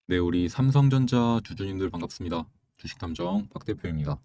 네, 우리 삼성전자 주주님들 반갑습니다. 주식탐정 박 대표입니다.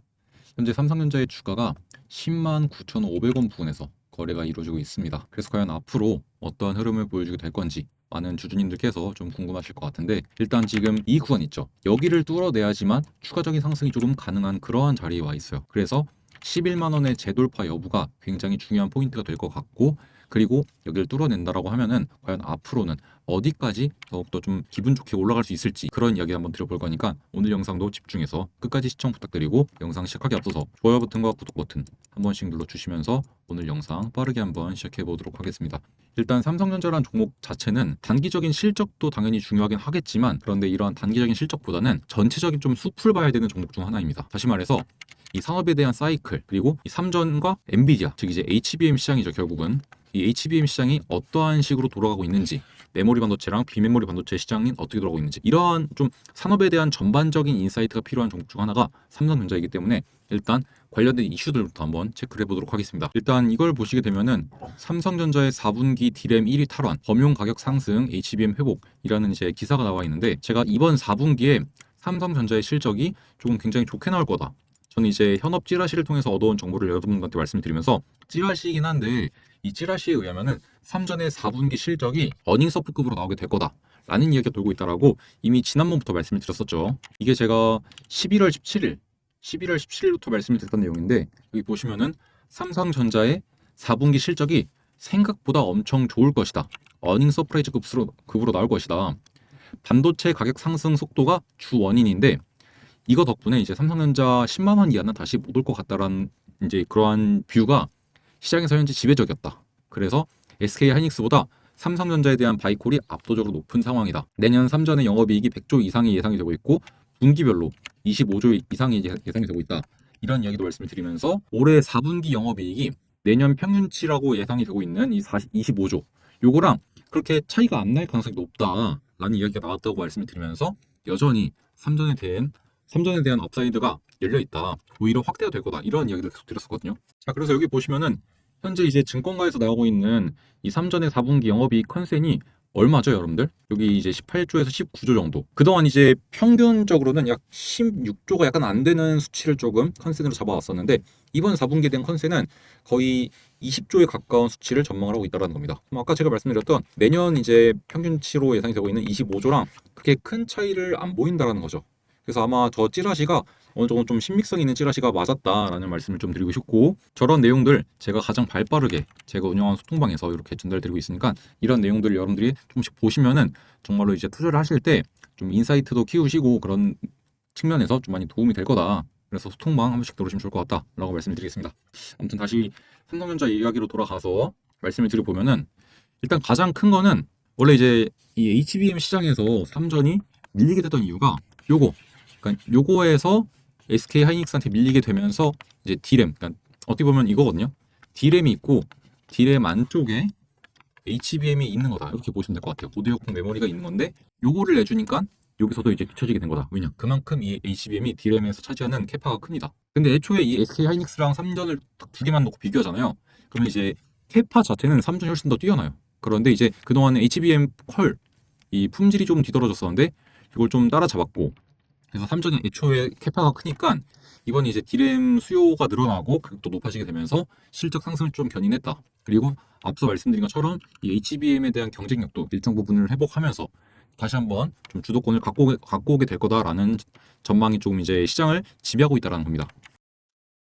현재 삼성전자의 주가가 10만 9,500원 부근에서 거래가 이루어지고 있습니다. 그래서 과연 앞으로 어떠한 흐름을 보여주게 될 건지 많은 주주님들께서 좀 궁금하실 것 같은데, 일단 지금 이 구간 있죠. 여기를 뚫어내야지만 추가적인 상승이 조금 가능한 그러한 자리에 와 있어요. 그래서 11만 원의 재돌파 여부가 굉장히 중요한 포인트가 될 것 같고, 그리고 여기를 뚫어낸다라고 하면은 과연 앞으로는 어디까지 더욱더 좀 기분 좋게 올라갈 수 있을지, 그런 이야기 한번 드려볼 거니까 오늘 영상도 집중해서 끝까지 시청 부탁드리고, 영상 시작하기 앞서서 좋아요 버튼과 구독 버튼 한 번씩 눌러주시면서 오늘 영상 빠르게 한번 시작해 보도록 하겠습니다. 일단 삼성전자라는 종목 자체는 단기적인 실적도 당연히 중요하긴 하겠지만, 그런데 이러한 단기적인 실적보다는 전체적인 좀 숲을 봐야 되는 종목 중 하나입니다. 다시 말해서 이 산업에 대한 사이클, 그리고 이 삼전과 엔비디아, 즉 이제 HBM 시장이죠. 결국은 이 HBM 시장이 어떠한 식으로 돌아가고 있는지, 메모리 반도체랑 비메모리 반도체 시장이 어떻게 돌아가고 있는지, 이러한 좀 산업에 대한 전반적인 인사이트가 필요한 종목 중 하나가 삼성전자이기 때문에 일단 관련된 이슈들부터 한번 체크를 해보도록 하겠습니다. 일단 이걸 보시게 되면은 삼성전자의 4분기 디램 1위 탈환, 범용 가격 상승, HBM 회복이라는 이제 기사가 나와 있는데, 제가 이번 4분기에 삼성전자의 실적이 조금 굉장히 좋게 나올 거다, 저는 이제 현업 찌라시를 통해서 얻어온 정보를 여러분들한테 말씀드리면서, 찌라시이긴 한데 이 찌라시에 의하면은 삼전의 4분기 실적이 어닝서프급으로 나오게 될 거다 라는 이야기가 돌고 있다라고 이미 지난번부터 말씀을 드렸었죠. 이게 제가 11월 17일부터 말씀을 드렸던 내용인데, 여기 보시면은 삼성전자의 4분기 실적이 생각보다 엄청 좋을 것이다, 어닝 서프라이즈 급으로 나올 것이다, 반도체 가격 상승 속도가 주 원인인데, 이거 덕분에 이제 삼성전자 10만 원 이하는 다시 못 올 것 같다라는 이제 그러한 뷰가 시장에서 현재 지배적이었다. 그래서 SK 하이닉스보다 삼성전자에 대한 바이콜이 압도적으로 높은 상황이다. 내년 3전의 영업이익이 100조 이상이 예상이 되고 있고, 분기별로 25조 이상이 예상이 되고 있다. 이런 이야기도 말씀을 드리면서, 올해 4분기 영업이익이 내년 평균치라고 예상이 되고 있는 이 25조, 요거랑 그렇게 차이가 안 날 가능성이 높다라는 이야기가 나왔다고 말씀을 드리면서, 여전히 삼전에 대한 업사이드가 열려있다, 오히려 확대가 될 거다, 이런 이야기를 계속 드렸었거든요. 자, 그래서 여기 보시면은 현재 이제 증권가에서 나오고 있는 이 삼전의 4분기 영업이익 컨센이 얼마죠, 여러분들? 여기 이제 18조에서 19조 정도. 그동안 이제 평균적으로는 약 16조가 약간 안 되는 수치를 조금 컨센으로 잡아왔었는데, 이번 4분기에 대한 컨센은 거의 20조에 가까운 수치를 전망을 하고 있다는 겁니다. 아까 제가 말씀드렸던 내년 이제 평균치로 예상이 되고 있는 25조랑 그렇게 큰 차이를 안 보인다라는 거죠. 그래서 아마 저 찌라시가 어느 정도 좀 신빙성 있는 찌라시가 맞았다라는 말씀을 좀 드리고 싶고, 저런 내용들 제가 가장 발빠르게 제가 운영하는 소통방에서 이렇게 전달드리고 있으니까, 이런 내용들을 여러분들이 조금씩 보시면은 정말로 이제 투자를 하실 때 좀 인사이트도 키우시고 그런 측면에서 좀 많이 도움이 될 거다. 그래서 소통방 한 번씩 들어오시면 좋을 것 같다라고 말씀을 드리겠습니다. 아무튼 다시 삼성전자 이야기로 돌아가서 말씀을 드려보면은, 일단 가장 큰 거는 원래 이제 이 HBM 시장에서 삼전이 밀리게 됐던 이유가 요거, 그러니까 요거에서 SK 하이닉스한테 밀리게 되면서 이제 D램, 그러니까 어떻게 보면 이거거든요. D램이 있고 D램 안쪽에 HBM이 있는 거다, 이렇게 보시면 될 것 같아요. 고대역폭 메모리가 있는 건데, 요거를 내주니까 여기서도 이제 뒤처지게 된 거다. 왜냐? 그만큼 이 HBM이 D램에서 차지하는 캐파가 큽니다. 근데 애초에 이 SK 하이닉스랑 삼전을 두 개만 놓고 비교하잖아요. 그러면 이제 캐파 자체는 삼전이 훨씬 더 뛰어나요. 그런데 이제 그동안 HBM 컬, 이 품질이 좀 뒤떨어졌었는데 이걸 좀 따라잡았고, 그래서 삼전이 애초에 캐파가 크니까 이번에 이제 D램 수요가 늘어나고 가격도 높아지게 되면서 실적 상승을 좀 견인했다. 그리고 앞서 말씀드린 것처럼 이 HBM에 대한 경쟁력도 일정 부분을 회복하면서 다시 한번 좀 주도권을 갖고 오게 될 거다라는 전망이 조금 이제 시장을 지배하고 있다는 겁니다.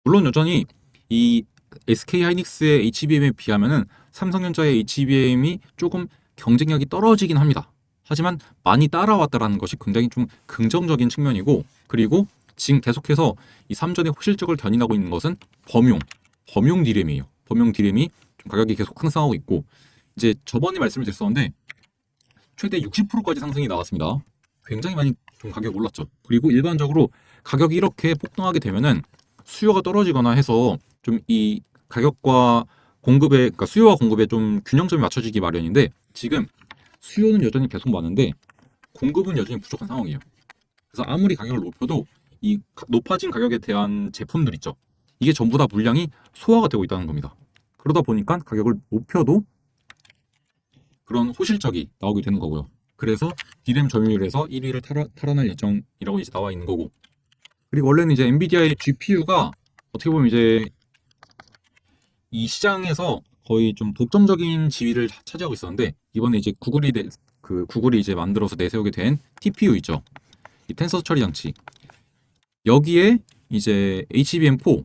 물론 여전히 이 SK 하이닉스의 HBM에 비하면은 삼성전자의 HBM이 조금 경쟁력이 떨어지긴 합니다. 하지만 많이 따라왔다라는 것이 굉장히 좀 긍정적인 측면이고, 그리고 지금 계속해서 이 삼전의 호실적을 견인하고 있는 것은 범용 D램이에요. 범용 D램이 좀 가격이 계속 상승하고 있고, 이제 저번에 말씀을 드렸었는데 최대 60%까지 상승이 나왔습니다. 굉장히 많이 좀 가격이 올랐죠. 그리고 일반적으로 가격이 이렇게 폭등하게 되면은 수요가 떨어지거나 해서 좀 이 가격과 공급의, 그러니까 수요와 공급에 좀 균형점이 맞춰지기 마련인데, 지금 수요는 여전히 계속 많은데 공급은 여전히 부족한 상황이에요. 그래서 아무리 가격을 높여도 이 높아진 가격에 대한 제품들 있죠. 이게 전부 다 물량이 소화가 되고 있다는 겁니다. 그러다 보니까 가격을 높여도 그런 호실적이 나오게 되는 거고요. 그래서 D램 점유율에서 1위를 탈환할 예정이라고 이제 나와 있는 거고. 그리고 원래는 이제 엔비디아의 GPU가 어떻게 보면 이제 이 시장에서 거의 좀 독점적인 지위를 차지하고 있었는데, 이번에 이제 구글이 이제 만들어서 내세우게 된 TPU 있죠. 이 텐서 처리 장치. 여기에 이제 HBM4,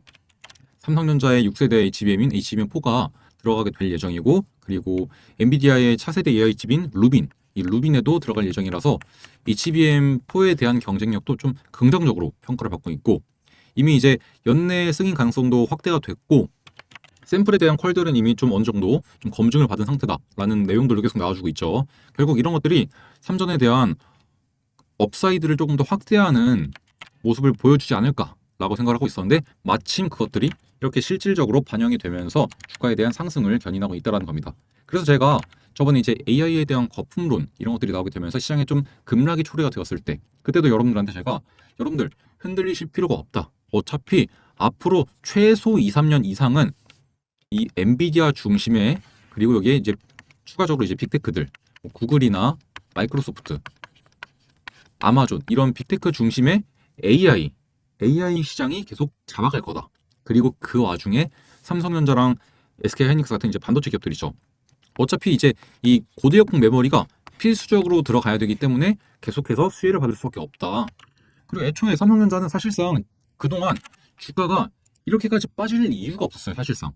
삼성전자의 6세대 HBM인 HBM4가 들어가게 될 예정이고, 그리고 엔비디아의 차세대 AI 칩인 루빈, 이 루빈에도 들어갈 예정이라서 HBM4에 대한 경쟁력도 좀 긍정적으로 평가를 받고 있고, 이미 이제 연내 승인 가능성도 확대가 됐고, 샘플에 대한 퀄들은 이미 좀 어느 정도 좀 검증을 받은 상태다라는 내용들도 계속 나와주고 있죠. 결국 이런 것들이 삼전에 대한 업사이드를 조금 더 확대하는 모습을 보여주지 않을까라고 생각을 하고 있었는데, 마침 그것들이 이렇게 실질적으로 반영이 되면서 주가에 대한 상승을 견인하고 있다는 겁니다. 그래서 제가 저번에 이제 AI에 대한 거품론 이런 것들이 나오게 되면서 시장에 좀 급락이 초래가 되었을 때, 그때도 여러분들한테 제가 여러분들 흔들리실 필요가 없다. 어차피 앞으로 최소 2, 3년 이상은 이 엔비디아 중심의, 그리고 여기에 이제 추가적으로 이제 빅테크들, 구글이나 마이크로소프트, 아마존 이런 빅테크 중심의 AI 시장이 계속 잡아갈 거다. 그리고 그 와중에 삼성전자랑 SK하이닉스 같은 이제 반도체 기업들이죠. 어차피 이제 이 고대역폭 메모리가 필수적으로 들어가야 되기 때문에 계속해서 수혜를 받을 수밖에 없다. 그리고 애초에 삼성전자는 사실상 그동안 주가가 이렇게까지 빠질 이유가 없었어요. 사실상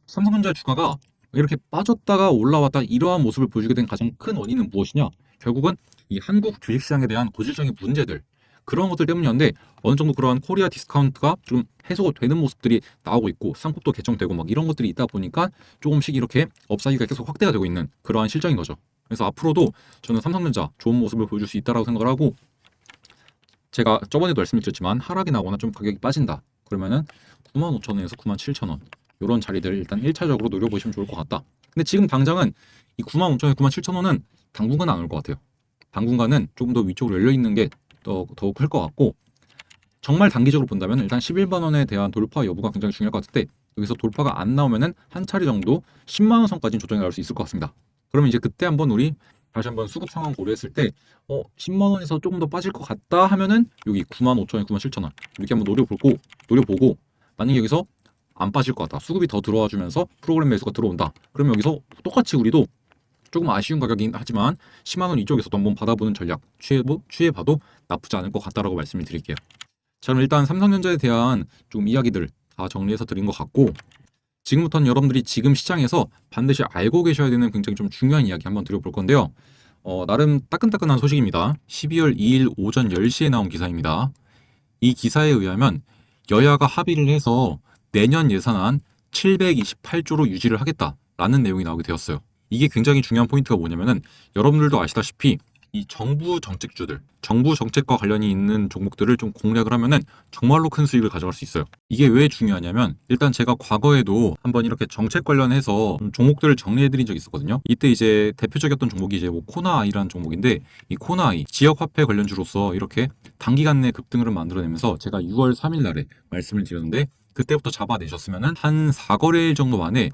삼성전자 주가가 이렇게 빠졌다가 올라왔다 이러한 모습을 보여주게 된 가장 큰 원인은 무엇이냐? 결국은 이 한국 주식시장에 대한 고질적인 문제들, 그런 것들 때문이었는데, 어느 정도 그러한 코리아 디스카운트가 좀 해소가 되는 모습들이 나오고 있고, 상법도 개정되고 막 이런 것들이 있다 보니까 조금씩 이렇게 업사이드가 계속 확대가 되고 있는 그러한 실정인 거죠. 그래서 앞으로도 저는 삼성전자 좋은 모습을 보여줄 수 있다고 생각을 하고, 제가 저번에도 말씀드렸지만 하락이 나거나 좀 가격이 빠진다 그러면은 95,000원에서 97,000원 이런 자리들 일단 1차적으로 노려보시면 좋을 것 같다. 근데 지금 당장은 이 95,000원, 97,000원은 당분간은 안 올 것 같아요. 당분간은 조금 더 위쪽으로 열려있는 게 더욱 클 것 같고, 정말 단기적으로 본다면 일단 11만 원에 대한 돌파 여부가 굉장히 중요할 것 같은데, 여기서 돌파가 안 나오면은 한 차례 정도 10만 원 선까지는 조정이 나올 수 있을 것 같습니다. 그러면 이제 그때 한번 우리 다시 한번 수급 상황 고려했을 때 10만 원에서 조금 더 빠질 것 같다 하면은 여기 95,000원, 97,000원 이렇게 한번 노려보고 만약에 여기서 안 빠질 것 같다, 수급이 더 들어와 주면서 프로그램 매수가 들어온다, 그러면 여기서 똑같이 우리도 조금 아쉬운 가격이긴 하지만 10만 원 이쪽에서도 한번 받아보는 전략 취해봐도 나쁘지 않을 것 같다라고 말씀을 드릴게요. 자, 그럼 일단 삼성전자에 대한 좀 이야기들 다 정리해서 드린 것 같고, 지금부터는 여러분들이 지금 시장에서 반드시 알고 계셔야 되는 굉장히 좀 중요한 이야기 한번 드려볼 건데요. 나름 따끈따끈한 소식입니다. 12월 2일 오전 10시에 나온 기사입니다. 이 기사에 의하면 여야가 합의를 해서 내년 예산안 728조로 유지를 하겠다라는 내용이 나오게 되었어요. 이게 굉장히 중요한 포인트가 뭐냐면은, 여러분들도 아시다시피 이 정부 정책과 관련이 있는 종목들을 좀 공략을 하면은 정말로 큰 수익을 가져갈 수 있어요. 이게 왜 중요하냐면, 일단 제가 과거에도 한번 이렇게 정책 관련해서 종목들을 정리해드린 적이 있었거든요. 이때 이제 대표적이었던 종목이 이제 코나아이라는 종목인데, 이 코나아이 지역화폐 관련주로서 이렇게 단기간 내 급등을 만들어내면서 제가 6월 3일 날에 말씀을 드렸는데, 그때부터 잡아내셨으면은 한 4거래일 정도 만에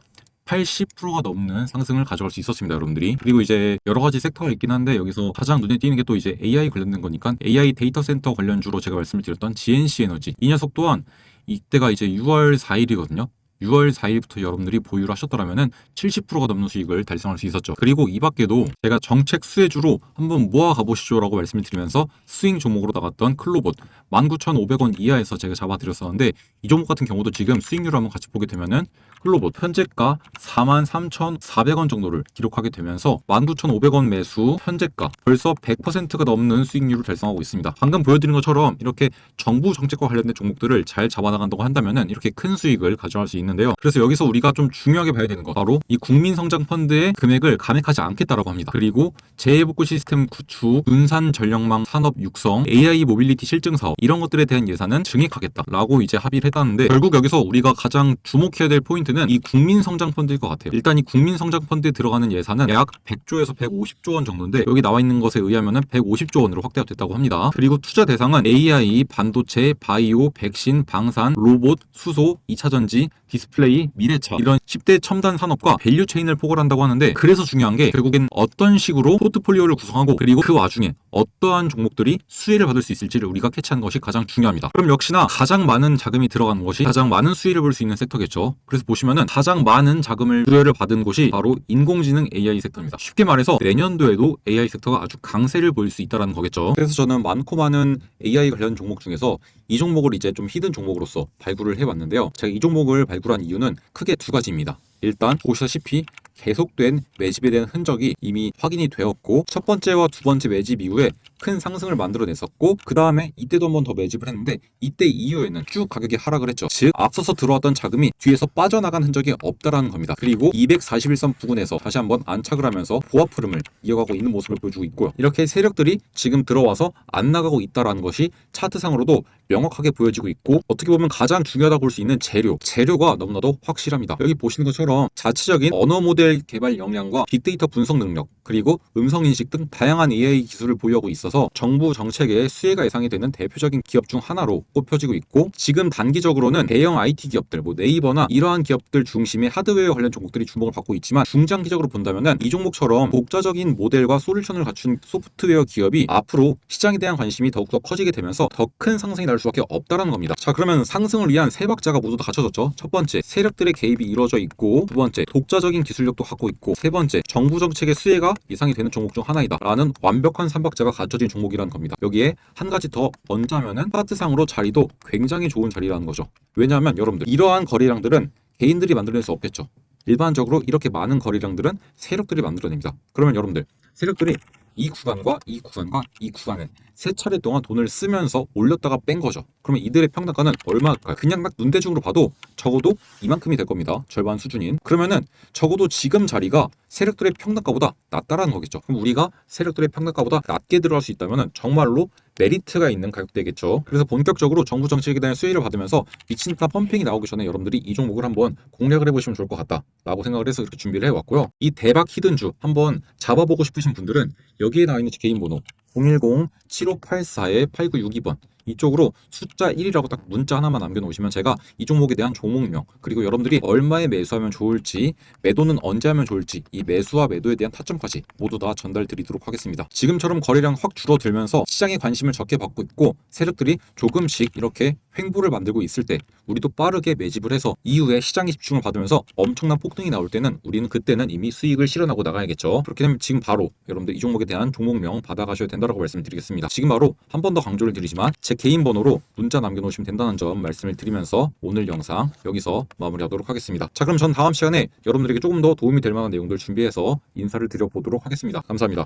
80%가 넘는 상승을 가져갈 수 있었습니다, 여러분들이. 그리고 이제 여러 가지 섹터가 있긴 한데, 여기서 가장 눈에 띄는 게 또 이제 AI 관련된 거니까, AI 데이터 센터 관련주로 제가 말씀을 드렸던 GNC 에너지, 이 녀석 또한 이때가 이제 6월 4일이거든요. 6월 4일부터 여러분들이 보유를 하셨더라면은 70%가 넘는 수익을 달성할 수 있었죠. 그리고 이 밖에도 제가 정책 수혜주로 한번 모아 가보시죠 라고 말씀을 드리면서 스윙 종목으로 나갔던 클로봇 19,500원 이하에서 제가 잡아드렸었는데, 이 종목 같은 경우도 지금 수익률을 한번 같이 보게 되면은 클로봇 현재가 43,400원 정도를 기록하게 되면서 19,500원 매수, 현재가 벌써 100%가 넘는 수익률을 달성하고 있습니다. 방금 보여드린 것처럼 이렇게 정부 정책과 관련된 종목들을 잘 잡아나간다고 한다면은 이렇게 큰 수익을 가져갈 수 있는데요. 그래서 여기서 우리가 좀 중요하게 봐야 되는 거, 바로 이 국민성장펀드의 금액을 감액하지 않겠다라고 합니다. 그리고 재해복구 시스템 구축, 눈산 전력망 산업 육성, AI 모빌리티 실증 사업, 이런 것들에 대한 예산은 증액하겠다라고 이제 합의를 했다는데, 결국 여기서 우리가 가장 주목해야 될 포인트는 이 국민성장펀드일 것 같아요. 일단 이 국민성장펀드에 들어가는 예산은 약 100조에서 150조 원 정도인데, 여기 나와 있는 것에 의하면은 150조 원으로 확대가 됐다고 합니다. 그리고 투자 대상은 AI, 반도체, 바이오, 백신, 방산, 로봇, 수소, 2차전지, 디스플레이, 미래차 이런 10대 첨단 산업과 밸류 체인을 포괄한다고 하는데 그래서 중요한 게 결국엔 어떤 식으로 포트폴리오를 구성하고 그리고 그 와중에 어떠한 종목들이 수혜를 받을 수 있을지를 우리가 캐치하는 것이 가장 중요합니다. 그럼 역시나 가장 많은 자금이 들어가는 것이 가장 많은 수혜를 볼 수 있는 섹터겠죠. 그래서 보시면은 가장 많은 자금을 수혜를 받은 곳이 바로 인공지능 AI 섹터입니다. 쉽게 말해서 내년도에도 AI 섹터가 아주 강세를 보일 수 있다는 거겠죠. 그래서 저는 많고 많은 AI 관련 종목 중에서 이 종목을 이제 좀 히든 종목으로서 발굴을 해봤는데요. 제가 이 종목을 발굴한 이유는 크게 두 가지입니다. 일단 보시다시피 계속된 매집에 대한 흔적이 이미 확인이 되었고 첫 번째와 두 번째 매집 이후에 큰 상승을 만들어냈었고 그 다음에 이때도 한 번 더 매집을 했는데 이때 이후에는 쭉 가격이 하락을 했죠. 즉 앞서서 들어왔던 자금이 뒤에서 빠져나간 흔적이 없다라는 겁니다. 그리고 241선 부근에서 다시 한번 안착을 하면서 보합 흐름을 이어가고 있는 모습을 보여주고 있고요. 이렇게 세력들이 지금 들어와서 안 나가고 있다라는 것이 차트상으로도 명확하게 보여지고 있고 어떻게 보면 가장 중요하다고 볼 수 있는 재료가 너무나도 확실합니다. 여기 보시는 것처럼 자체적인 언어 모델 개발 역량과 빅데이터 분석 능력 그리고 음성 인식 등 다양한 AI 기술을 보유하고 있어서 정부 정책에 수혜가 예상이 되는 대표적인 기업 중 하나로 꼽혀지고 있고 지금 단기적으로는 대형 IT 기업들 네이버나 이러한 기업들 중심의 하드웨어 관련 종목들이 주목을 받고 있지만 중장기적으로 본다면은 이 종목처럼 독자적인 모델과 솔루션을 갖춘 소프트웨어 기업이 앞으로 시장에 대한 관심이 더욱더 커지게 되면서 더 큰 상승이 날 수밖에 없다라는 겁니다. 자, 그러면 상승을 위한 세 박자가 모두 다 갖춰졌죠. 첫 번째, 세력들의 개입이 이루어져 있고 두 번째, 독자적인 기술력도 갖고 있고 세 번째, 정부 정책의 수혜가 예상이 되는 종목 중 하나이다 라는 완벽한 삼박자가 갖춰진 종목이라는 겁니다. 여기에 한 가지 더 얹자면은 차트상으로 자리도 굉장히 좋은 자리라는 거죠. 왜냐하면 여러분들 이러한 거래량들은 개인들이 만들어낼 수 없겠죠. 일반적으로 이렇게 많은 거래량들은 세력들이 만들어냅니다. 그러면 여러분들 세력들이 이 구간과 이 구간과 이 구간을 세 차례 동안 돈을 쓰면서 올렸다가 뺀 거죠. 그러면 이들의 평단가는 얼마일까요? 그냥 딱 눈대중으로 봐도 적어도 이만큼이 될 겁니다. 절반 수준인. 그러면은 적어도 지금 자리가 세력들의 평단가보다 낮다라는 거겠죠. 그럼 우리가 세력들의 평단가보다 낮게 들어갈 수 있다면은 정말로 메리트가 있는 가격대겠죠. 그래서 본격적으로 정부 정책에 대한 수혜를 받으면서 미친 듯한 펌핑이 나오기 전에 여러분들이 이 종목을 한번 공략을 해보시면 좋을 것 같다라고 생각을 해서 이렇게 준비를 해왔고요. 이 대박 히든주 한번 잡아보고 싶으신 분들은 여기에 나와 있는 제 개인 번호 010-7584-8962번 이쪽으로 숫자 1이라고 딱 문자 하나만 남겨놓으시면 제가 이 종목에 대한 종목명 그리고 여러분들이 얼마에 매수하면 좋을지 매도는 언제 하면 좋을지 이 매수와 매도에 대한 타점까지 모두 다 전달 드리도록 하겠습니다. 지금처럼 거래량 확 줄어들면서 시장에 관심을 적게 받고 있고 세력들이 조금씩 이렇게 횡보를 만들고 있을 때 우리도 빠르게 매집을 해서 이후에 시장에 집중을 받으면서 엄청난 폭등이 나올 때는 우리는 그때는 이미 수익을 실현하고 나가야겠죠. 그렇게 되면 지금 바로 여러분들 이 종목에 대한 종목명 받아가셔야 된다고 말씀드리겠습니다. 지금 바로 한 번 더 강조를 드리지만 제 개인 번호로 문자 남겨놓으시면 된다는 점 말씀을 드리면서 오늘 영상 여기서 마무리하도록 하겠습니다. 자, 그럼 전 다음 시간에 여러분들에게 조금 더 도움이 될 만한 내용들 준비해서 인사를 드려보도록 하겠습니다. 감사합니다.